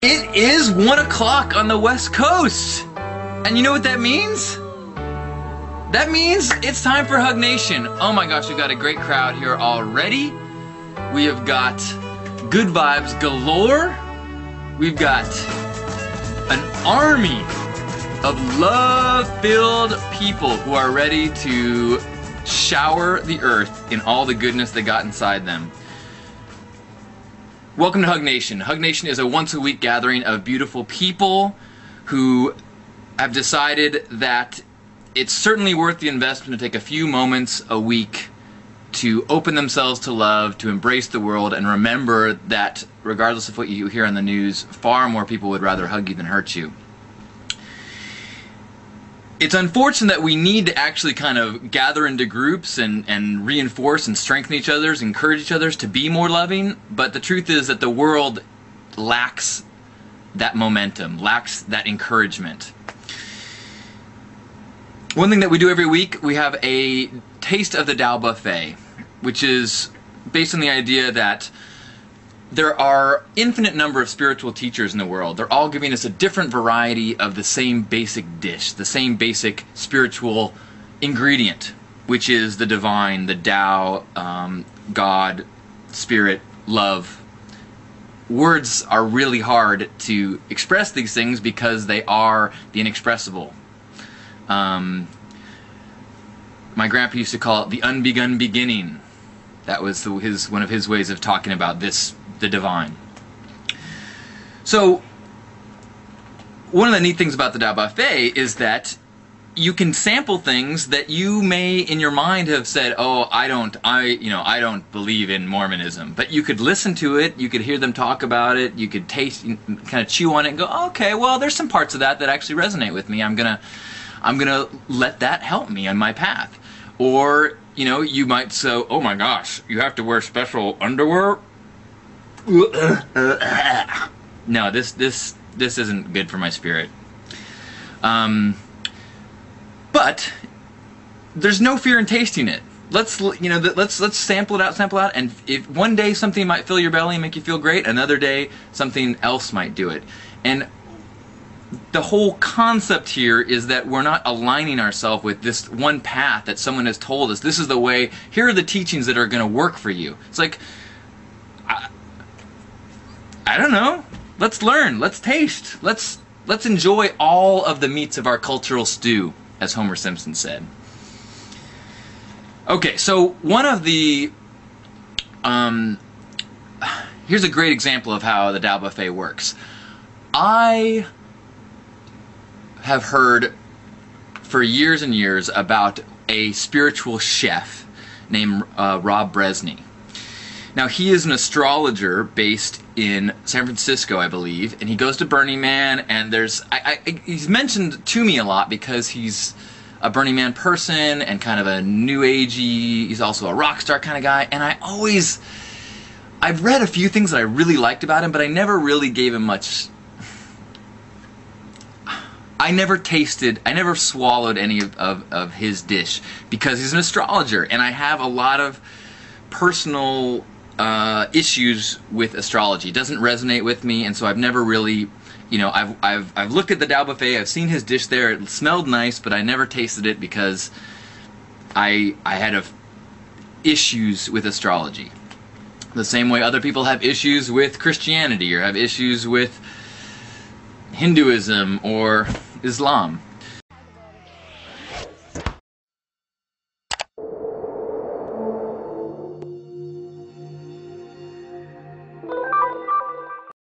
It is 1 o'clock on the West Coast, and you know what that means? That means it's time for HugNation. Oh my gosh, we've got a great crowd here already. We have got good vibes galore. We've got an army of love-filled people who are ready to shower the earth in all the goodness they got inside them. Welcome to HugNation. HugNation is a once-a-week gathering of beautiful people who have decided that it's certainly worth the investment to take a few moments a week to open themselves to love, to embrace the world, and remember that regardless of what you hear on the news, far more people would rather hug you than hurt you. It's unfortunate that we need to actually kind of gather into groups and reinforce and strengthen each other's, encourage each other's to be more loving, but the truth is that the world lacks that momentum, lacks that encouragement. One thing that we do every week, we have a taste of the Tao buffet, which is based on the idea that there are infinite number of spiritual teachers in the world. They're all giving us a different variety of the same basic dish, the same basic spiritual ingredient, which is the divine, the Tao, God, spirit, love. Words are really hard to express these things because they are the inexpressible. My grandpa used to call it the unbegun beginning. That was one of his ways of talking about this, the divine. So, one of the neat things about the Tao buffet is that you can sample things that you may, in your mind, have said, "Oh, I don't believe in Mormonism." But you could listen to it, you could hear them talk about it, you could taste, kind of chew on it, and go, "Okay, well, there's some parts of that that actually resonate with me. I'm gonna let that help me on my path." Or, you might say, "Oh my gosh, you have to wear special underwear." No, this isn't good for my spirit. But there's no fear in tasting it. Let's sample it out, and if one day something might fill your belly and make you feel great, another day something else might do it. And the whole concept here is that we're not aligning ourselves with this one path that someone has told us. This is the way, here are the teachings that are going to work for you. It's like, I don't know. Let's learn. Let's taste. Let's enjoy all of the meats of our cultural stew, as Homer Simpson said. Okay, so one of the here's a great example of how the Tao buffet works. I have heard for years and years about a spiritual chef named Rob Brezney. Now, he is an astrologer based in San Francisco, I believe, and he goes to Burning Man, and he's mentioned to me a lot because he's a Burning Man person and kind of a new agey, he's also a rock star kind of guy, and I've read a few things that I really liked about him, but I never really gave him much. I never swallowed any of his dish because he's an astrologer, and I have a lot of personal issues with astrology. It doesn't resonate with me, and so I've never really, I've looked at the Tao buffet, I've seen his dish there, it smelled nice, but I never tasted it because I had issues with astrology. The same way other people have issues with Christianity or have issues with Hinduism or Islam.